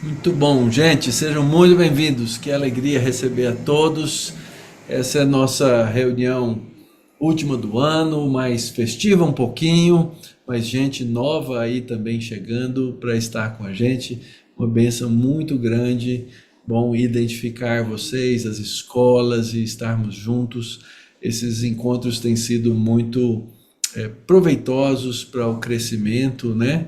Muito bom, gente, sejam muito bem-vindos. Que alegria receber a todos. Essa é a nossa reunião última do ano, mais festiva um pouquinho, mas gente nova aí também chegando para estar com a gente. Uma bênção muito grande. Bom identificar vocês, as escolas e estarmos juntos. Esses encontros têm sido muito proveitosos para o crescimento, né?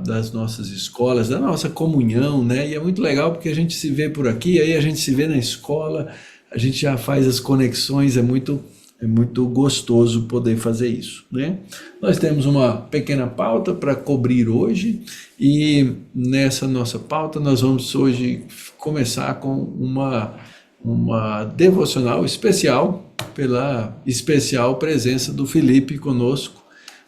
Das nossas escolas, da nossa comunhão, né? E é muito legal porque a gente se vê por aqui, aí a gente se vê na escola, a gente já faz as conexões, é muito gostoso poder fazer isso, né? Nós temos uma pequena pauta para cobrir hoje e nessa nossa pauta nós vamos hoje começar com uma devocional especial pela especial presença do Felipe conosco,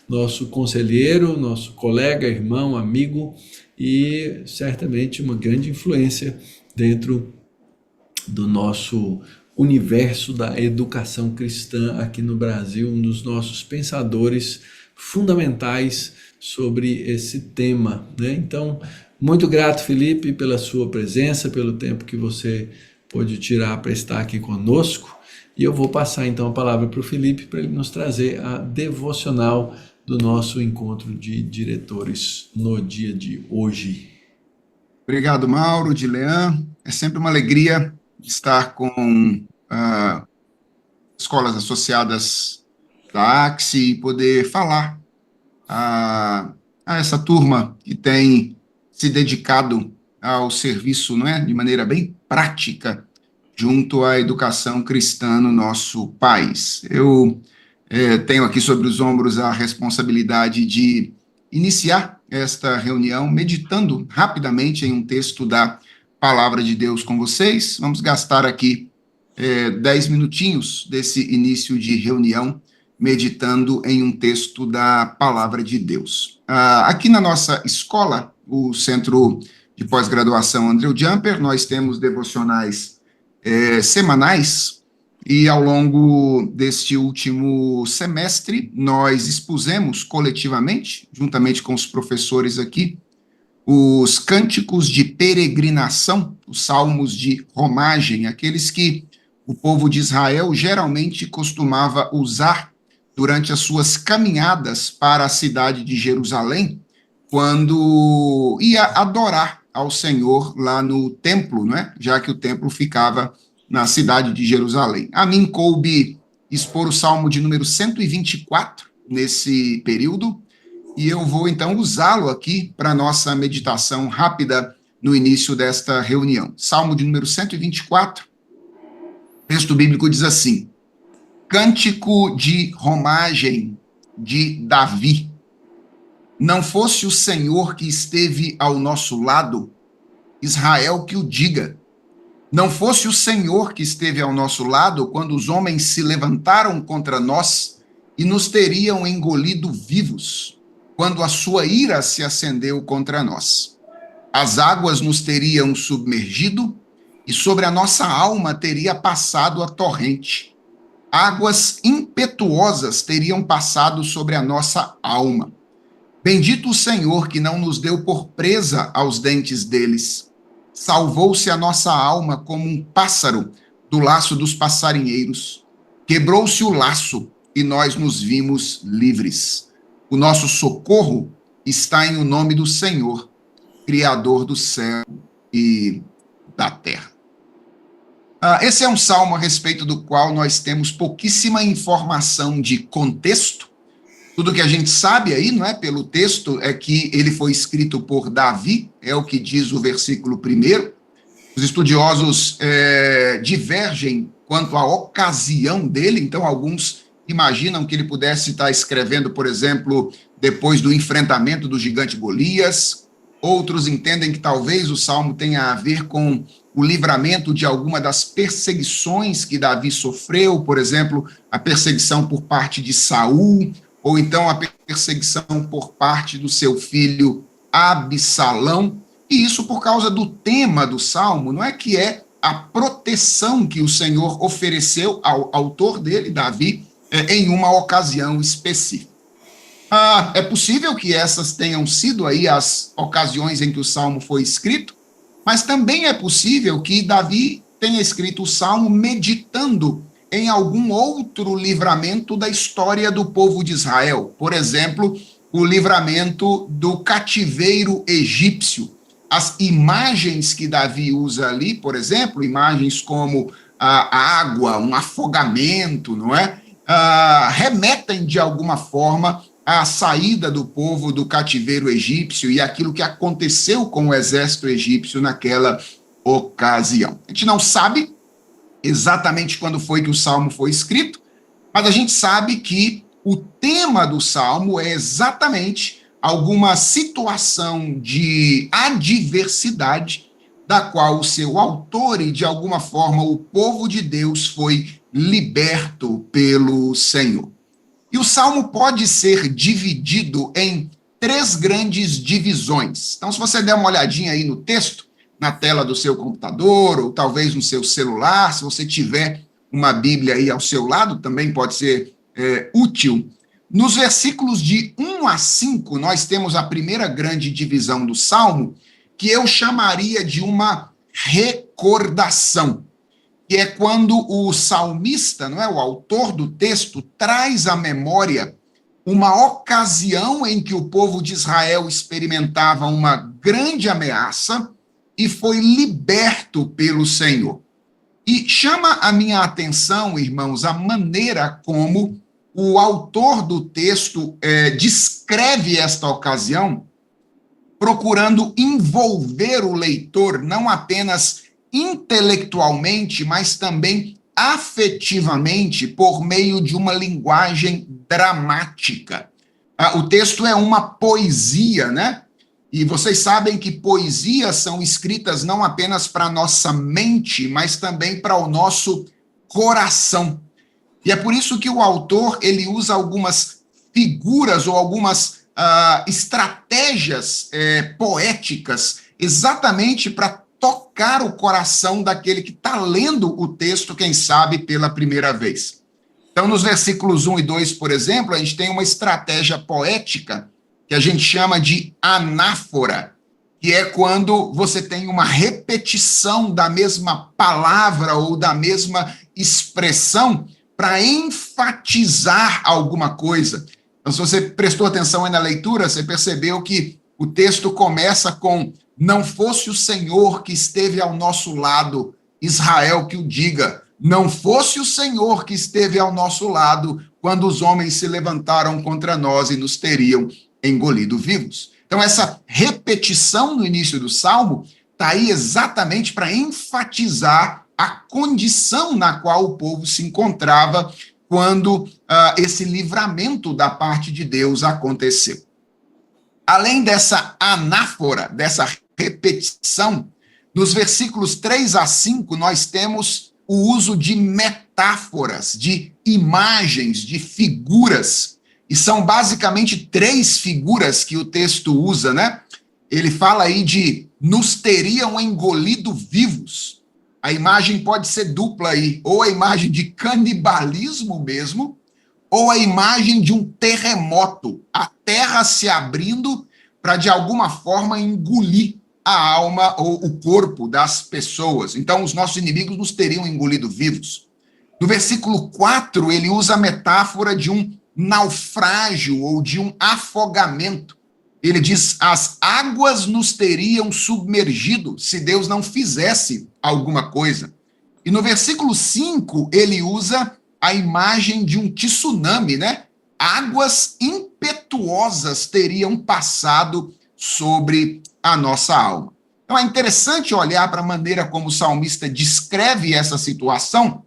nosso conselheiro, nosso colega, irmão, amigo e certamente uma grande influência dentro do nosso universo da educação cristã aqui no Brasil, um dos nossos pensadores fundamentais sobre esse tema, né? Então, muito grato, Felipe, pela sua presença, pelo tempo que você pôde tirar para estar aqui conosco. E eu vou passar então a palavra para o Felipe para ele nos trazer a devocional do nosso encontro de diretores no dia de hoje. Obrigado, Mauro, Dilean. É sempre uma alegria estar com escolas associadas da AXE e poder falar a essa turma que tem se dedicado ao serviço, não é, de maneira bem prática, junto à educação cristã no nosso país. Eu tenho aqui sobre os ombros a responsabilidade de iniciar esta reunião meditando rapidamente em um texto da Palavra de Deus com vocês. Vamos gastar aqui 10 minutinhos desse início de reunião meditando em um texto da Palavra de Deus. Aqui na nossa escola, o Centro de Pós-Graduação Andreu Jumper, nós temos devocionais semanais. E ao longo deste último semestre, nós expusemos coletivamente, juntamente com os professores aqui, os cânticos de peregrinação, os salmos de romagem, aqueles que o povo de Israel geralmente costumava usar durante as suas caminhadas para a cidade de Jerusalém, quando ia adorar ao Senhor lá no templo, não é? Já que o templo ficava na cidade de Jerusalém. A mim coube expor o Salmo de número 124 nesse período, e eu vou então usá-lo aqui para nossa meditação rápida no início desta reunião. Salmo de número 124, o texto bíblico diz assim: Cântico de romagem de Davi. Não fosse o Senhor que esteve ao nosso lado, Israel que o diga. Não fosse o Senhor que esteve ao nosso lado quando os homens se levantaram contra nós e nos teriam engolido vivos, quando a sua ira se acendeu contra nós. As águas nos teriam submergido e sobre a nossa alma teria passado a torrente. Águas impetuosas teriam passado sobre a nossa alma. Bendito o Senhor que não nos deu por presa aos dentes deles. Salvou-se a nossa alma como um pássaro do laço dos passarinheiros. Quebrou-se o laço e nós nos vimos livres. O nosso socorro está em o nome do Senhor, Criador do céu e da terra. Esse é um salmo a respeito do qual nós temos pouquíssima informação de contexto. Tudo que a gente sabe aí, não é, pelo texto, é que ele foi escrito por Davi, é o que diz o versículo 1. Os estudiosos divergem quanto à ocasião dele, então alguns imaginam que ele pudesse estar escrevendo, por exemplo, depois do enfrentamento do gigante Golias. Outros entendem que talvez o salmo tenha a ver com o livramento de alguma das perseguições que Davi sofreu, por exemplo, a perseguição por parte de Saul, ou então a perseguição por parte do seu filho Absalão, e isso por causa do tema do Salmo, não é, que é a proteção que o Senhor ofereceu ao autor dele, Davi, em uma ocasião específica. É possível que essas tenham sido aí as ocasiões em que o Salmo foi escrito, mas também é possível que Davi tenha escrito o Salmo meditando em algum outro livramento da história do povo de Israel. Por exemplo, o livramento do cativeiro egípcio. As imagens que Davi usa ali, por exemplo, imagens como a água, um afogamento, não é? Remetem de alguma forma à saída do povo do cativeiro egípcio e aquilo que aconteceu com o exército egípcio naquela ocasião. A gente não sabe exatamente quando foi que o Salmo foi escrito, mas a gente sabe que o tema do Salmo é exatamente alguma situação de adversidade da qual o seu autor e, de alguma forma, o povo de Deus foi liberto pelo Senhor. E o Salmo pode ser dividido em 3 grandes divisões. Então, se você der uma olhadinha aí no texto, na tela do seu computador, ou talvez no seu celular, se você tiver uma Bíblia aí ao seu lado, também pode ser útil. Nos versículos de 1 a 5, nós temos a primeira grande divisão do Salmo, que eu chamaria de uma recordação, que é quando o salmista, não é, o autor do texto, traz à memória uma ocasião em que o povo de Israel experimentava uma grande ameaça e foi liberto pelo Senhor. E chama a minha atenção, irmãos, a maneira como o autor do texto descreve esta ocasião, procurando envolver o leitor não apenas intelectualmente, mas também afetivamente, por meio de uma linguagem dramática. O texto é uma poesia, né? E vocês sabem que poesias são escritas não apenas para a nossa mente, mas também para o nosso coração. E é por isso que o autor ele usa algumas figuras ou algumas estratégias poéticas exatamente para tocar o coração daquele que está lendo o texto, quem sabe, pela primeira vez. Então, nos versículos 1 e 2, por exemplo, a gente tem uma estratégia poética que a gente chama de anáfora, que é quando você tem uma repetição da mesma palavra ou da mesma expressão para enfatizar alguma coisa. Então, se você prestou atenção aí na leitura, você percebeu que o texto começa com: não fosse o Senhor que esteve ao nosso lado, Israel que o diga. Não fosse o Senhor que esteve ao nosso lado quando os homens se levantaram contra nós e nos teriam engolido vivos. Então, essa repetição no início do Salmo está aí exatamente para enfatizar a condição na qual o povo se encontrava quando esse livramento da parte de Deus aconteceu. Além dessa anáfora, dessa repetição, nos versículos 3 a 5, nós temos o uso de metáforas, de imagens, de figuras. E são basicamente 3 figuras que o texto usa, né? Ele fala aí de nos teriam engolido vivos. A imagem pode ser dupla aí, ou a imagem de canibalismo mesmo, ou a imagem de um terremoto, a terra se abrindo para, de alguma forma, engolir a alma ou o corpo das pessoas. Então, os nossos inimigos nos teriam engolido vivos. No versículo 4, ele usa a metáfora de um naufrágio ou de um afogamento. Ele diz: as águas nos teriam submergido se Deus não fizesse alguma coisa. E no versículo 5, ele usa a imagem de um tsunami, né? Águas impetuosas teriam passado sobre a nossa alma. Então é interessante olhar para a maneira como o salmista descreve essa situação,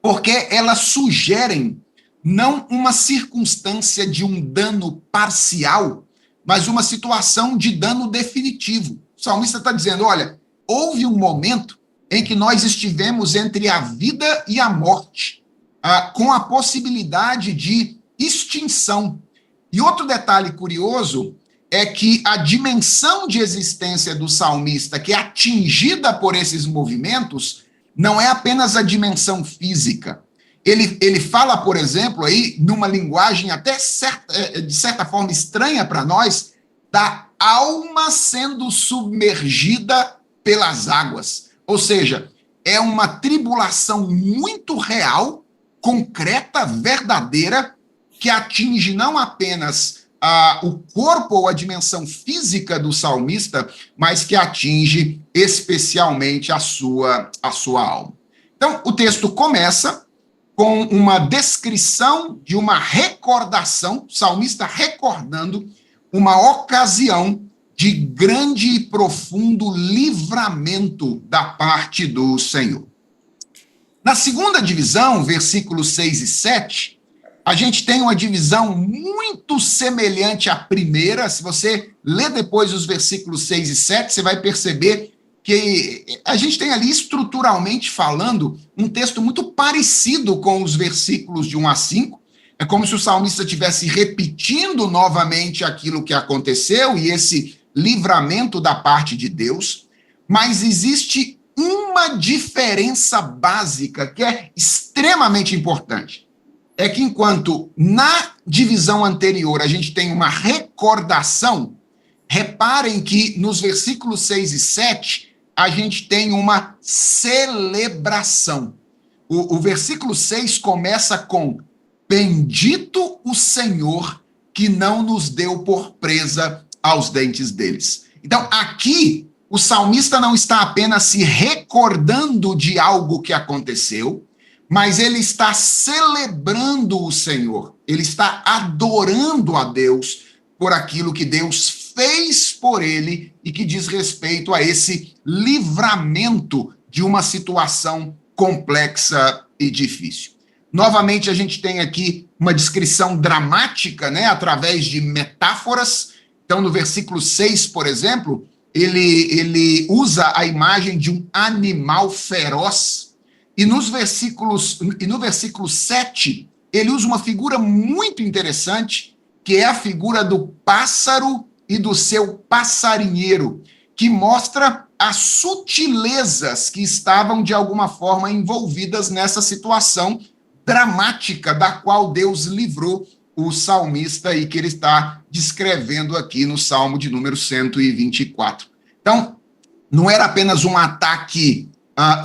porque elas sugerem não uma circunstância de um dano parcial, mas uma situação de dano definitivo. O salmista está dizendo: olha, houve um momento em que nós estivemos entre a vida e a morte, com a possibilidade de extinção. E outro detalhe curioso é que a dimensão de existência do salmista, que é atingida por esses movimentos, não é apenas a dimensão física. Ele fala, por exemplo, aí, numa linguagem até de certa forma estranha para nós, da alma sendo submergida pelas águas. Ou seja, é uma tribulação muito real, concreta, verdadeira, que atinge não apenas o corpo ou a dimensão física do salmista, mas que atinge especialmente a sua alma. Então, o texto começa com uma descrição de uma recordação, o salmista recordando uma ocasião de grande e profundo livramento da parte do Senhor. Na segunda divisão, versículos 6 e 7, a gente tem uma divisão muito semelhante à primeira. Se você ler depois os versículos 6 e 7, você vai perceber que a gente tem ali, estruturalmente falando, um texto muito parecido com os versículos de 1 a 5. É como se o salmista estivesse repetindo novamente aquilo que aconteceu e esse livramento da parte de Deus, mas existe uma diferença básica que é extremamente importante. É que enquanto na divisão anterior a gente tem uma recordação, reparem que nos versículos 6 e 7 a gente tem uma celebração. O versículo 6 começa com: bendito o Senhor que não nos deu por presa aos dentes deles. Então, aqui, o salmista não está apenas se recordando de algo que aconteceu, mas ele está celebrando o Senhor. Ele está adorando a Deus por aquilo que Deus fez por ele e que diz respeito a esse livramento de uma situação complexa e difícil. Novamente, a gente tem aqui uma descrição dramática, né, através de metáforas. Então, no versículo 6, por exemplo, ele usa a imagem de um animal feroz. E no versículo 7, ele usa uma figura muito interessante, que é a figura do pássaro e do seu passarinheiro, que mostra as sutilezas que estavam, de alguma forma, envolvidas nessa situação dramática da qual Deus livrou o salmista e que ele está descrevendo aqui no Salmo de número 124. Então, não era apenas um ataque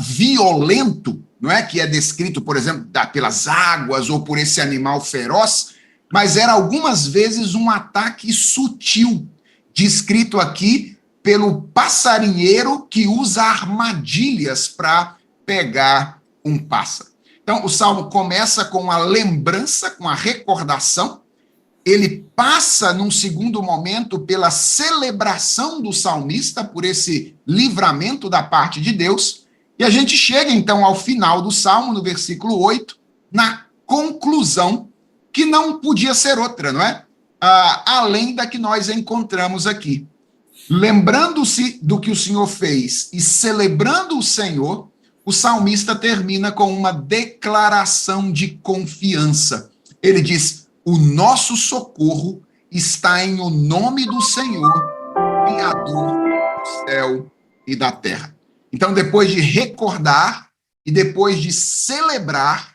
violento, não é, que é descrito, por exemplo, pelas águas ou por esse animal feroz, mas era algumas vezes um ataque sutil, descrito aqui pelo passarinheiro que usa armadilhas para pegar um pássaro. Então, o salmo começa com a lembrança, com a recordação. Ele passa, num segundo momento, pela celebração do salmista por esse livramento da parte de Deus. E a gente chega, então, ao final do salmo, no versículo 8, na conclusão, que não podia ser outra, não é? Além da que nós encontramos aqui. Lembrando-se do que o Senhor fez e celebrando o Senhor, o salmista termina com uma declaração de confiança. Ele diz: o nosso socorro está em o nome do Senhor, Criador do céu e da terra. Então, depois de recordar e depois de celebrar,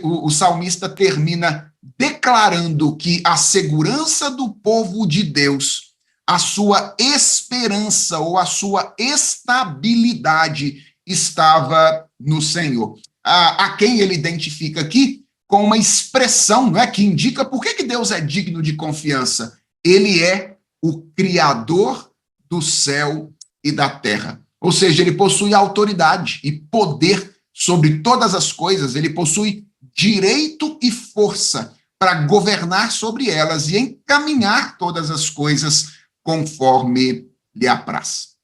o salmista termina declarando que a segurança do povo de Deus, a sua esperança ou a sua estabilidade estava no Senhor. A quem ele identifica aqui com uma expressão, não é, que indica por que Deus é digno de confiança. Ele é o Criador do céu e da terra. Ou seja, ele possui autoridade e poder sobre todas as coisas, ele possui direito e força para governar sobre elas e encaminhar todas as coisas conforme lhe apraz.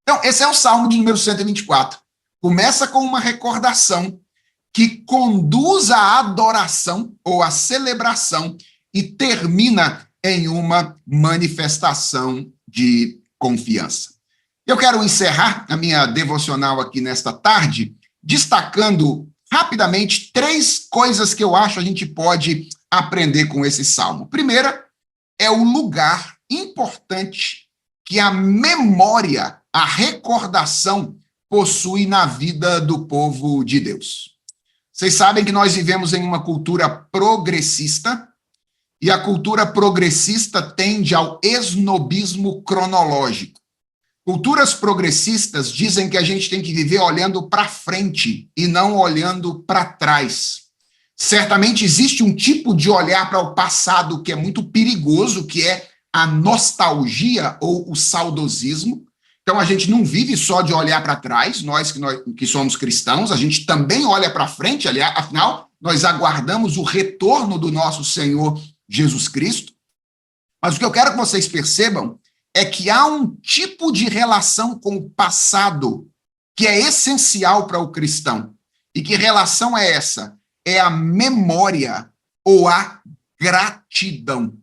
Então, esse é o Salmo de número 124. Começa com uma recordação que conduz à adoração ou à celebração e termina em uma manifestação de confiança. Eu quero encerrar a minha devocional aqui nesta tarde, destacando rapidamente 3 coisas que eu acho a gente pode aprender com esse salmo. Primeira, é o lugar importante que a memória, a recordação, possui na vida do povo de Deus. Vocês sabem que nós vivemos em uma cultura progressista, e a cultura progressista tende ao esnobismo cronológico. Culturas progressistas dizem que a gente tem que viver olhando para frente e não olhando para trás. Certamente existe um tipo de olhar para o passado que é muito perigoso, que é a nostalgia ou o saudosismo. Então, a gente não vive só de olhar para trás, nós que somos cristãos, a gente também olha para frente, aliás, afinal, nós aguardamos o retorno do nosso Senhor Jesus Cristo. Mas o que eu quero que vocês percebam é que há um tipo de relação com o passado que é essencial para o cristão. E que relação é essa? É a memória ou a gratidão.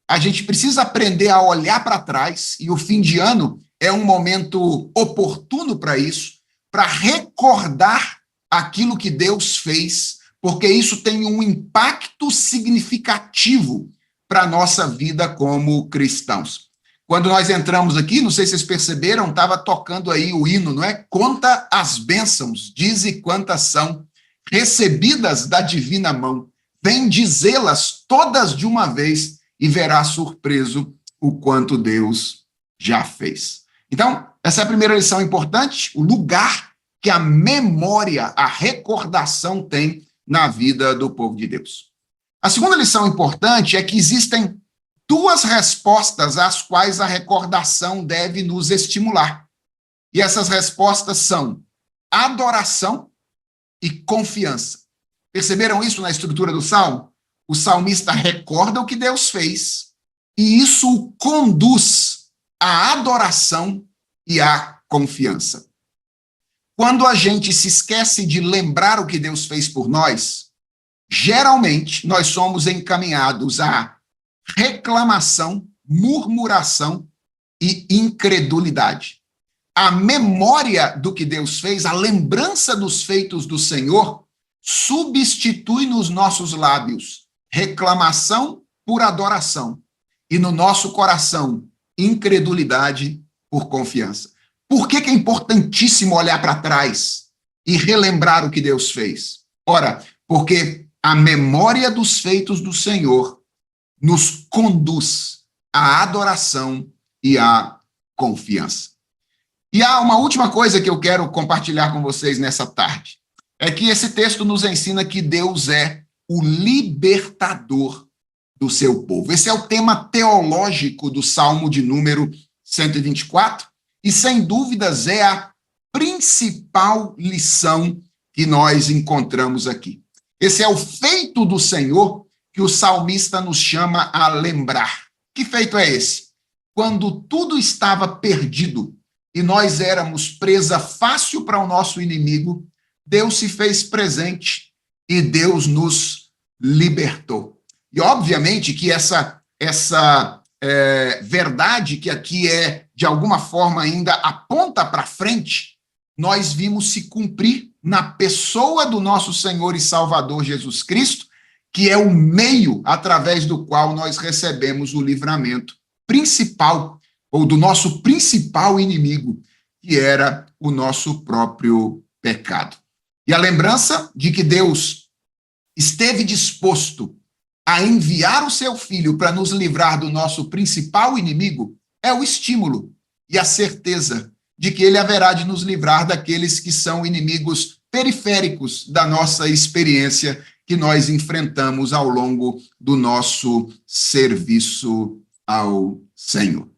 A gente precisa aprender a olhar para trás, e o fim de ano é um momento oportuno para isso, para recordar aquilo que Deus fez, porque isso tem um impacto significativo para a nossa vida como cristãos. Quando nós entramos aqui, não sei se vocês perceberam, estava tocando aí o hino, não é? Conta as bênçãos, dize quantas são, recebidas da divina mão. Vem dizê-las todas de uma vez e verá surpreso o quanto Deus já fez. Então, essa é a primeira lição importante, o lugar que a memória, a recordação tem na vida do povo de Deus. A segunda lição importante é que existem duas respostas às quais a recordação deve nos estimular. E essas respostas são adoração e confiança. Perceberam isso na estrutura do Salmo? O salmista recorda o que Deus fez e isso o conduz à adoração e à confiança. Quando a gente se esquece de lembrar o que Deus fez por nós, geralmente nós somos encaminhados à reclamação, murmuração e incredulidade. A memória do que Deus fez, a lembrança dos feitos do Senhor, substitui nos nossos lábios reclamação por adoração e no nosso coração incredulidade por confiança. Por que é importantíssimo olhar para trás e relembrar o que Deus fez? Ora, porque a memória dos feitos do Senhor nos conduz à adoração e à confiança. E há uma última coisa que eu quero compartilhar com vocês nessa tarde. É que esse texto nos ensina que Deus é o libertador do seu povo. Esse é o tema teológico do Salmo de número 124 e, sem dúvidas, é a principal lição que nós encontramos aqui. Esse é o feito do Senhor que o salmista nos chama a lembrar. Que feito é esse? Quando tudo estava perdido e nós éramos presa fácil para o nosso inimigo, Deus se fez presente e Deus nos libertou. E, obviamente, que essa verdade que aqui de alguma forma, ainda aponta para frente, nós vimos se cumprir na pessoa do nosso Senhor e Salvador Jesus Cristo, que é o meio através do qual nós recebemos o livramento principal, ou do nosso principal inimigo, que era o nosso próprio pecado. E a lembrança de que Deus esteve disposto a enviar o seu Filho para nos livrar do nosso principal inimigo é o estímulo e a certeza de que ele haverá de nos livrar daqueles que são inimigos periféricos da nossa experiência que nós enfrentamos ao longo do nosso serviço ao Senhor.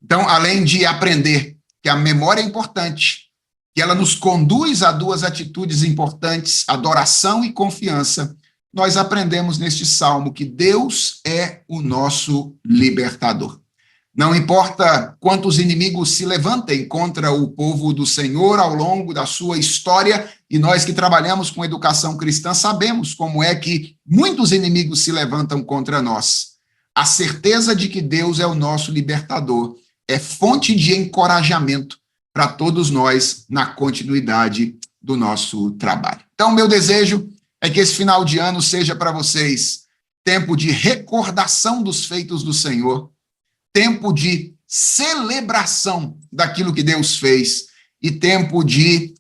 Então, além de aprender que a memória é importante, que ela nos conduz a duas atitudes importantes, adoração e confiança, nós aprendemos neste salmo que Deus é o nosso libertador. Não importa quantos inimigos se levantem contra o povo do Senhor ao longo da sua história, e nós que trabalhamos com educação cristã sabemos como é que muitos inimigos se levantam contra nós. A certeza de que Deus é o nosso libertador é fonte de encorajamento para todos nós na continuidade do nosso trabalho. Então, meu desejo é que esse final de ano seja para vocês tempo de recordação dos feitos do Senhor, tempo de celebração daquilo que Deus fez e tempo de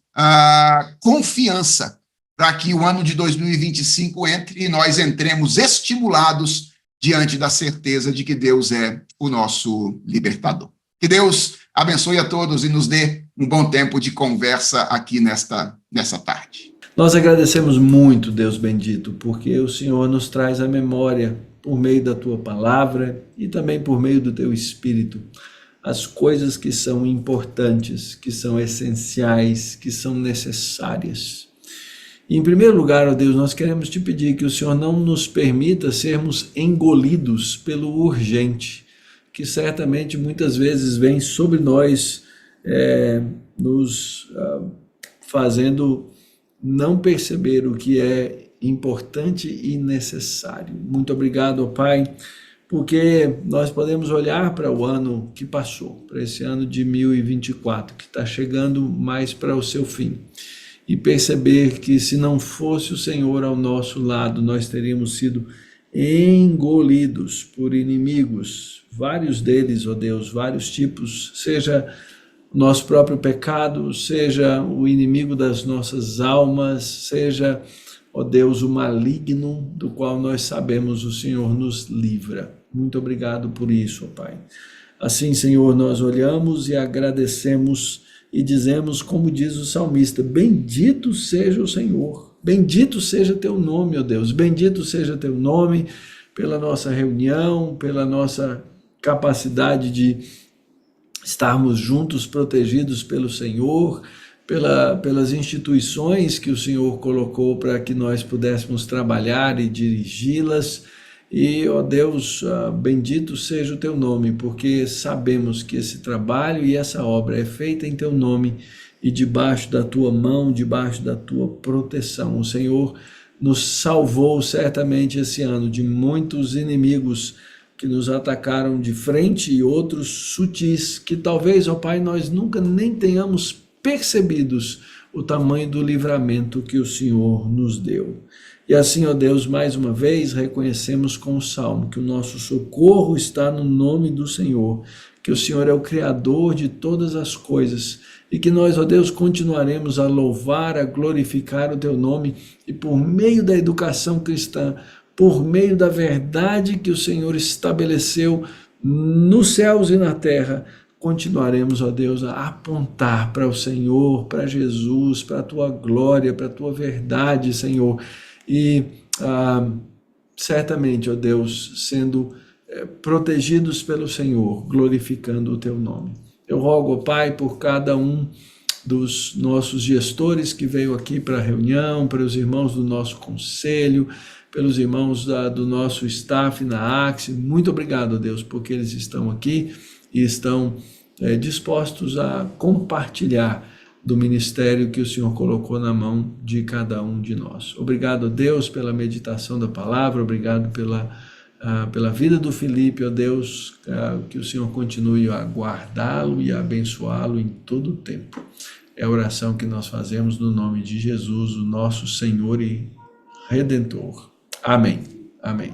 confiança para que o ano de 2025 entre e nós entremos estimulados diante da certeza de que Deus é o nosso libertador. Que Deus abençoe a todos e nos dê um bom tempo de conversa aqui nessa tarde. Nós agradecemos muito, Deus bendito, porque o Senhor nos traz à memória, por meio da Tua palavra e também por meio do Teu Espírito, as coisas que são importantes, que são essenciais, que são necessárias. E, em primeiro lugar, ó Deus, nós queremos Te pedir que o Senhor não nos permita sermos engolidos pelo urgente, que certamente muitas vezes vem sobre nós, nos fazendo não perceber o que é importante e necessário. Muito obrigado, ó Pai, porque nós podemos olhar para o ano que passou, para esse ano de 2024, que está chegando mais para o seu fim, e perceber que se não fosse o Senhor ao nosso lado, nós teríamos sido engolidos por inimigos, vários deles, ó Deus, vários tipos, seja o nosso próprio pecado, seja o inimigo das nossas almas, seja, ó Deus, o maligno do qual nós sabemos o Senhor nos livra. Muito obrigado por isso, ó Pai. Assim, Senhor, nós olhamos e agradecemos e dizemos, como diz o salmista, bendito seja o Senhor, bendito seja teu nome, ó Deus, bendito seja teu nome pela nossa reunião, pela nossa capacidade de estarmos juntos, protegidos pelo Senhor, pelas instituições que o Senhor colocou para que nós pudéssemos trabalhar e dirigi-las. E, ó Deus, bendito seja o teu nome, porque sabemos que esse trabalho e essa obra é feita em teu nome e debaixo da tua mão, debaixo da tua proteção. O Senhor nos salvou certamente esse ano de muitos inimigos que nos atacaram de frente e outros sutis, que talvez, ó Pai, nós nunca nem tenhamos percebidos o tamanho do livramento que o Senhor nos deu. E assim, ó Deus, mais uma vez reconhecemos com o Salmo que o nosso socorro está no nome do Senhor, que o Senhor é o Criador de todas as coisas e que nós, ó Deus, continuaremos a louvar, a glorificar o teu nome e por meio da educação cristã, por meio da verdade que o Senhor estabeleceu nos céus e na terra, continuaremos, ó Deus, a apontar para o Senhor, para Jesus, para a tua glória, para a tua verdade, Senhor. E certamente, ó Deus, sendo protegidos pelo Senhor, glorificando o teu nome. Eu rogo, ó Pai, por cada um dos nossos gestores que veio aqui para a reunião, para os irmãos do nosso conselho, pelos irmãos do nosso staff na Axe. Muito obrigado, ó Deus, porque eles estão aqui e estão dispostos a compartilhar do ministério que o Senhor colocou na mão de cada um de nós. Obrigado, Deus, pela meditação da palavra, obrigado pela vida do Felipe, ó Deus, que o Senhor continue a guardá-lo e a abençoá-lo em todo o tempo. É a oração que nós fazemos no nome de Jesus, o nosso Senhor e Redentor. Amém. Amém.